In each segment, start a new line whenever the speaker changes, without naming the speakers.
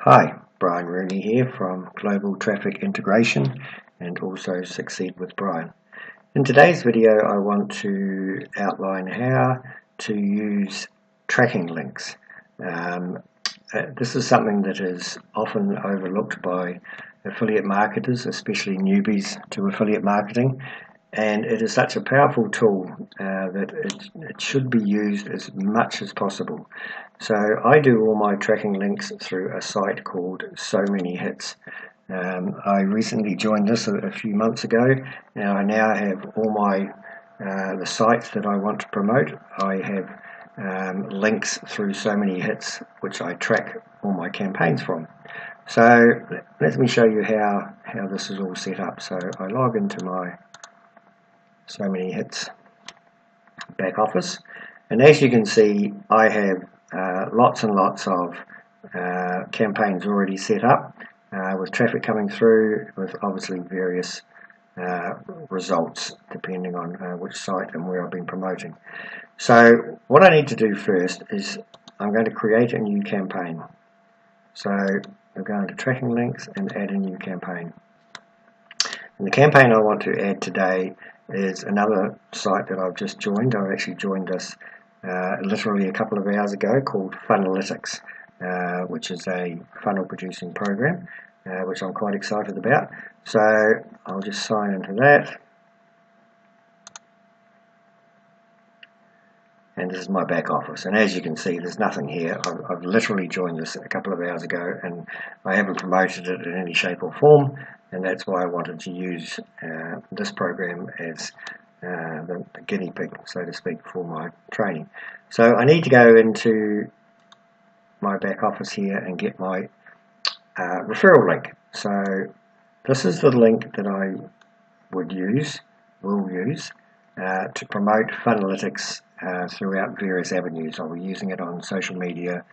Hi, Brian Rooney here from Global Traffic Integration and also Succeed with Brian. In today's video I want to outline how to use tracking links. This is something that is often overlooked by affiliate marketers, especially newbies to affiliate marketing, and it is such a powerful tool that it should be used as much as possible. So I do all my tracking links through a site called So Many Hits. I recently joined this a few months ago, and I now have all my the sites that I want to promote. I have links through So Many Hits, which I track all my campaigns from. So let me show you how this is all set up. So I log into my So Many Hits back office, and as you can see I have lots and lots of campaigns already set up with traffic coming through, with obviously various results depending on which site and where I've been promoting. So what I need to do first is I'm going to create a new campaign. So I'm going to tracking links and add a new campaign. And the campaign I want to add today is another site that I've just joined. I've actually joined this literally a couple of hours ago, called Funnelytics, which is a funnel producing program, which I'm quite excited about. So I'll just sign into that. And this is my back office, and as you can see there's nothing here. I've literally joined this a couple of hours ago and I haven't promoted it in any shape or form, and that's why I wanted to use this program as the guinea pig, so to speak, for my training. So I need to go into my back office here and get my referral link. So this is the link that I will use to promote Funnelytics throughout various avenues. I'll be using it on social media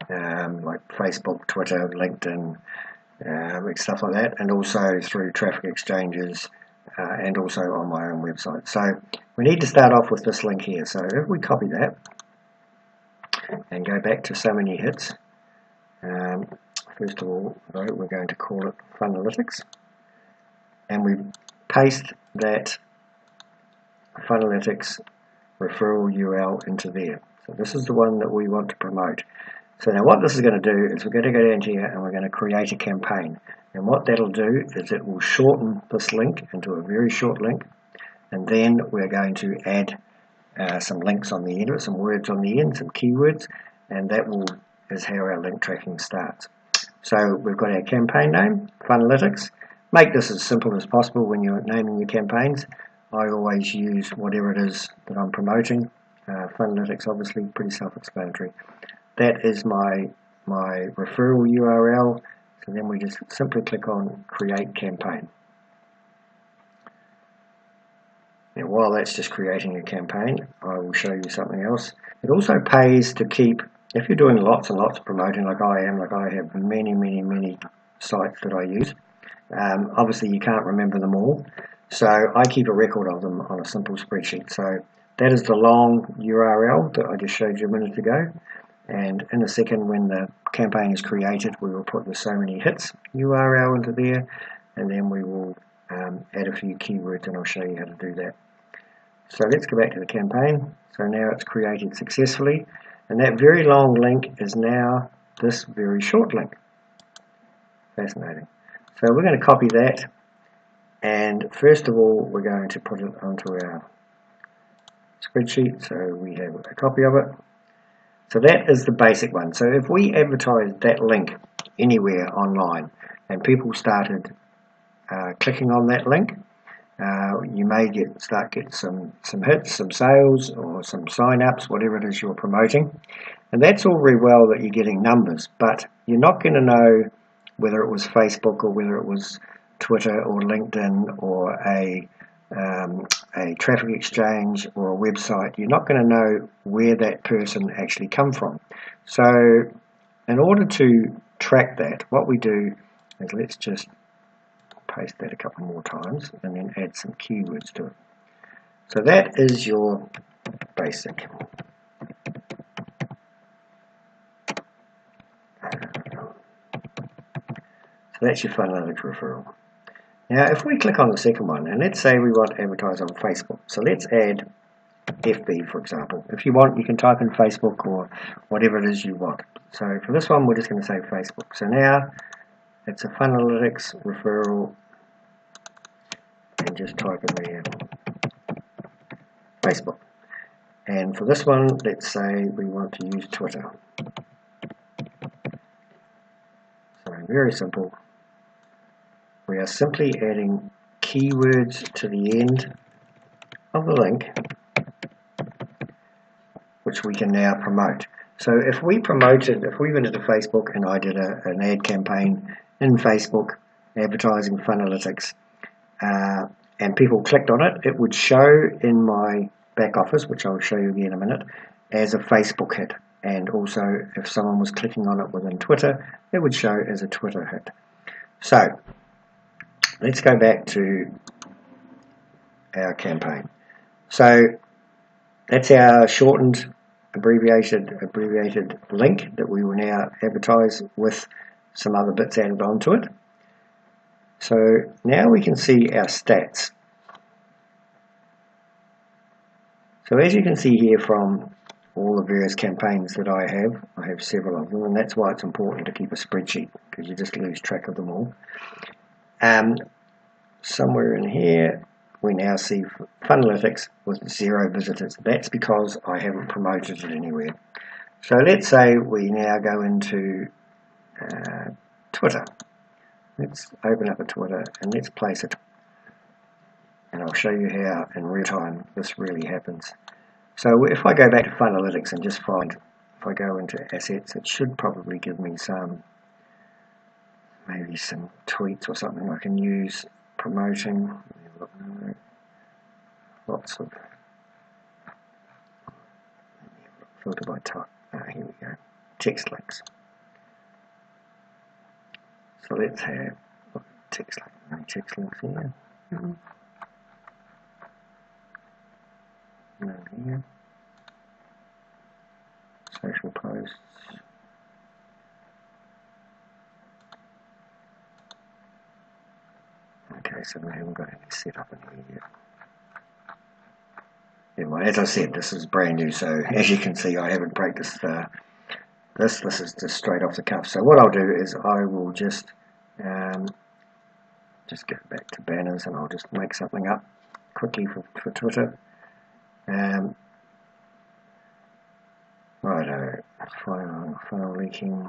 like Facebook, Twitter, LinkedIn, stuff like that, and also through traffic exchanges and also on my own website. So we need to start off with this link here. So if we copy that and go back to So Many Hits, first of all though, we're going to call it Funnelytics, and we paste that Funnelytics referral URL into there. So this is the one that we want to promote. So now what this is going to do is we're going to go down here and we're going to create a campaign, and what that'll do is it will shorten this link into a very short link, and then we're going to add some links on the end of it, some words on the end, some keywords, and that is how our link tracking starts. So we've got our campaign name, Funnelytics. Make this as simple as possible when you're naming your campaigns. I always use whatever it is that I'm promoting. Funnelytics, obviously, pretty self-explanatory. That is my referral URL. So then we just simply click on Create Campaign. Now, while that's just creating a campaign, I will show you something else. It also pays to keep, if you're doing lots and lots of promoting like I am, like I have many sites that I use. Obviously, you can't remember them all. So I keep a record of them on a simple spreadsheet. So that is the long URL that I just showed you a minute ago. And in a second, when the campaign is created, we will put the So Many Hits URL into there, and then we will add a few keywords, and I'll show you how to do that. So let's go back to the campaign. So now it's created successfully, and that very long link is now this very short link. Fascinating. So we're going to copy that. And first of all, we're going to put it onto our spreadsheet, so we have a copy of it. So that is the basic one. So if we advertise that link anywhere online and people started clicking on that link, you may start getting some hits, some sales, or some sign-ups, whatever it is you're promoting. And that's all very well that you're getting numbers, but you're not going to know whether it was Facebook or whether it was Twitter or LinkedIn or a traffic exchange or a website. You're not going to know where that person actually come from. So in order to track that, what we do is let's just paste that a couple more times and then add some keywords to it. So that is your basic. So that's your Funalytics referral. Now if we click on the second one, and let's say we want to advertise on Facebook, so let's add FB for example. If you want, you can type in Facebook or whatever it is you want. So for this one we're just going to say Facebook. So now it's a Funalytics referral, and just type in there Facebook. And for this one, let's say we want to use Twitter. So very simple. We are simply adding keywords to the end of the link, which we can now promote. So if we went into Facebook and I did an ad campaign in Facebook advertising Funalytics, and people clicked on it, it would show in my back office, which I'll show you again in a minute, as a Facebook hit. And also if someone was clicking on it within Twitter, it would show as a Twitter hit. So let's go back to our campaign. So that's our shortened abbreviated link that we will now advertise with some other bits added onto it. So now we can see our stats. So as you can see here from all the various campaigns that I have several of them, and that's why it's important to keep a spreadsheet, because you just lose track of them all. Somewhere in here we now see Funalytics with 0 visitors. That's because I haven't promoted it anywhere. So let's say we now go into Twitter. Let's open up a Twitter and let's place it. And I'll show you how in real time this really happens. So if I go back to Funalytics and just find, if I go into assets, it should probably give me maybe some tweets or something I can use promoting. Lots of filter by type. Here we go. Text links. So let's have text links here. Here. Social posts. Okay, so we haven't got any set up in here yet. Anyway, as I said, this is brand new, so as you can see, I haven't practiced this. This is just straight off the cuff. So what I'll do is I will just go back to banners, and I'll just make something up quickly for Twitter. Righto, funnel leaking.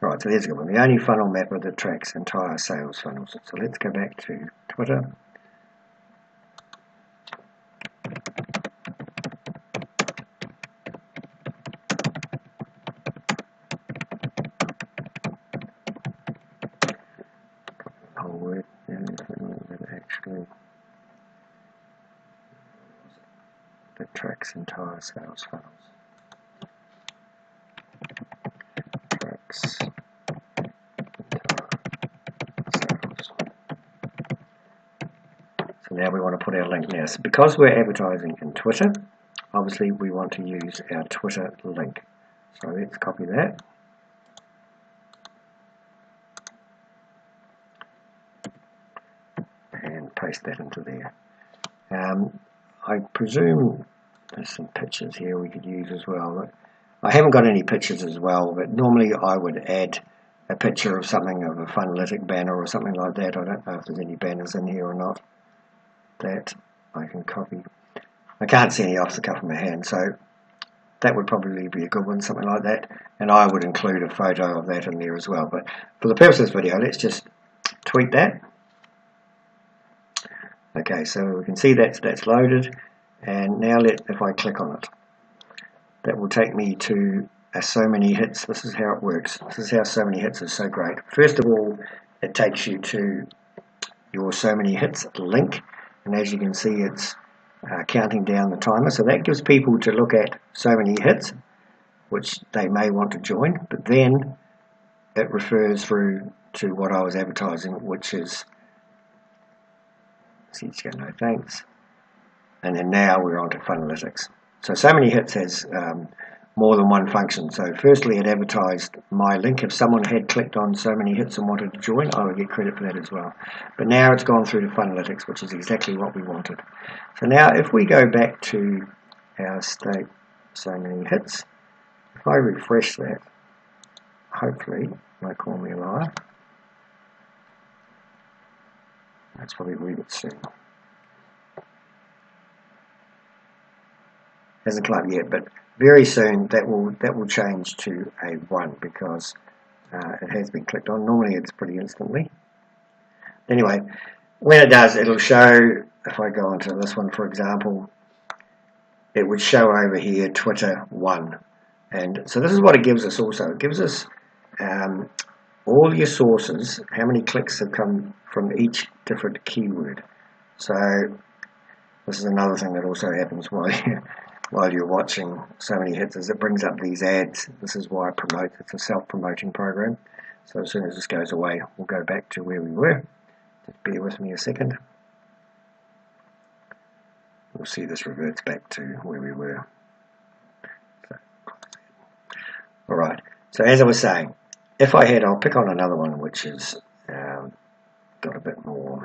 Right, so there's a good one. The only funnel mapper that tracks entire sales funnels. So let's go back to Twitter. Whole word actually that tracks entire sales funnels. Tracks So now we want to put our link now. So because we're advertising in Twitter, obviously we want to use our Twitter link. So let's copy that. And paste that into there. I presume there's some pictures here we could use as well. I haven't got any pictures as well, but normally I would add a picture of something, of a Funalytic banner or something like that. I don't know if there's any banners in here or not that I can copy. I can't see any off the cuff of my hand, so that would probably be a good one, something like that. And I would include a photo of that in there as well. But for the purpose of this video, let's just tweet that. Okay, so we can see that's loaded, and now if I click on it, that will take me to so many hits. This is how it works. This is how so many hits is so great. First of all, it takes you to your so many hits link, and as you can see, it's counting down the timer. So that gives people to look at so many hits, which they may want to join, but then it refers through to what I was advertising, which is no thanks. And then now we're on to Funalytics. So many hits has more than one function. So firstly, it advertised my link. If someone had clicked on so many hits and wanted to join, I would get credit for that as well. But now it's gone through to Funalytics, which is exactly what we wanted. So now if we go back to our state so many hits, if I refresh that, hopefully it won't call me a liar. That's probably a wee bit soon. Hasn't come up yet, but very soon that will change to a 1 because it has been clicked on. Normally it's pretty instantly. Anyway, when it does, it'll show, if I go onto this one for example, it would show over here Twitter 1. And so this is what it gives us also. It gives us all your sources, how many clicks have come from each different keyword. So this is another thing that also happens while you're watching so many hits, is it brings up these ads. This is why I promote. It's a self-promoting program. So as soon as this goes away, we'll go back to where we were. Just bear with me a second. We'll see this reverts back to where we were. Alright, so as I was saying, if I had, I'll pick on another one which is got a bit more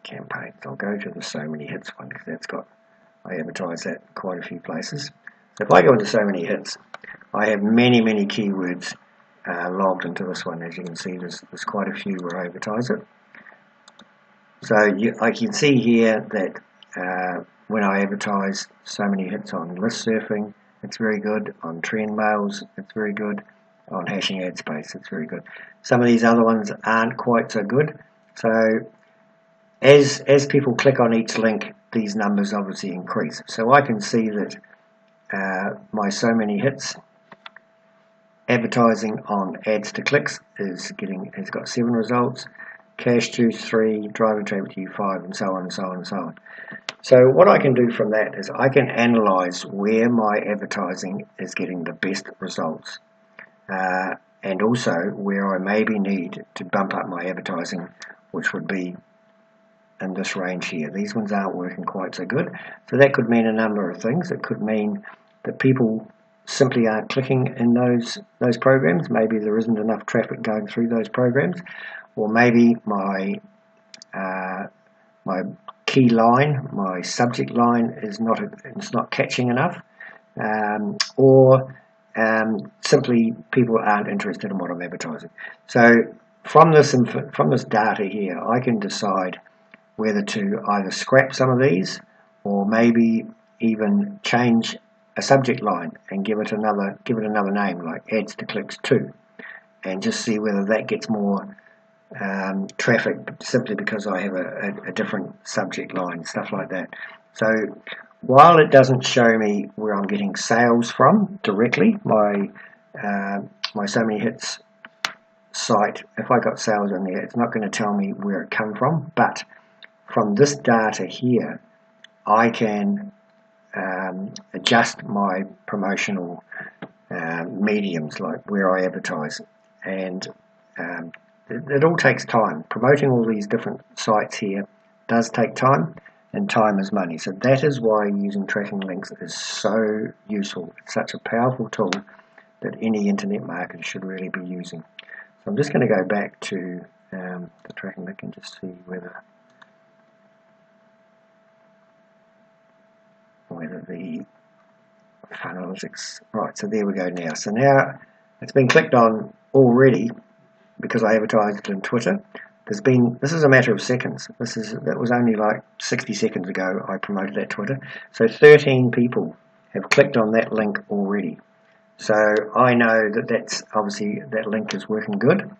campaigns. I'll go to the so many hits one because that's got, I advertise that quite a few places. So if I go into so many hits, I have many keywords logged into this one. As you can see, there's quite a few where I advertise it. So I can see here that when I advertise so many hits on list surfing, it's very good. On trend mails, it's very good. On hashing ad space, it's very good. Some of these other ones aren't quite so good. So as people click on each link, these numbers obviously increase. So I can see that my so many hits advertising on ads to clicks has got 7 results. Cash juice 3, driver traffic to 5, and so on and so on and so on. So what I can do from that is I can analyze where my advertising is getting the best results, and also where I maybe need to bump up my advertising, which would be in this range here. These ones aren't working quite so good. So that could mean a number of things. It could mean that people simply aren't clicking in those programs. Maybe there isn't enough traffic going through those programs, or maybe my key line, my subject line is not catching enough, or simply people aren't interested in what I'm advertising. So from this data here, I can decide whether to either scrap some of these or maybe even change a subject line and give it another name, like ads to clicks 2, and just see whether that gets more traffic simply because I have a different subject line, stuff like that. So while it doesn't show me where I'm getting sales from directly, my so many hits site, if I got sales in there, it's not going to tell me where it come from, but from this data here I can adjust my promotional mediums, like where I advertise, and it all takes time. Promoting all these different sites here does take time, and time is money. So that is why using tracking links is so useful. It's such a powerful tool that any internet marketer should really be using. So I'm just going to go back to the tracking link and just see whether the Funalytics, right, so there we go now. So now it's been clicked on already because I advertised it in Twitter. This is a matter of seconds. That was only like 60 seconds ago I promoted at Twitter. So 13 people have clicked on that link already. So I know that's obviously that link is working good.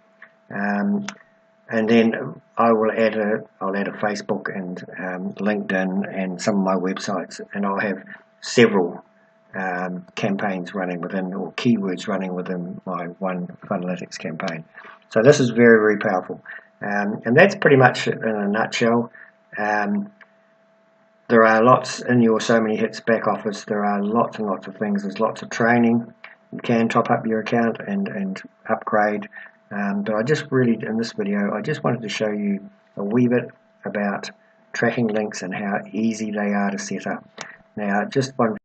And then I'll add a Facebook and LinkedIn and some of my websites, and I'll have several campaigns running within, or keywords running within my one Funalytics campaign. So this is very, very powerful. And that's pretty much it in a nutshell. There are lots in your So Many Hits back office. There are lots and lots of things. There's lots of training. You can top up your account and upgrade. But I just really, in this video, I just wanted to show you a wee bit about tracking links and how easy they are to set up. Now, just one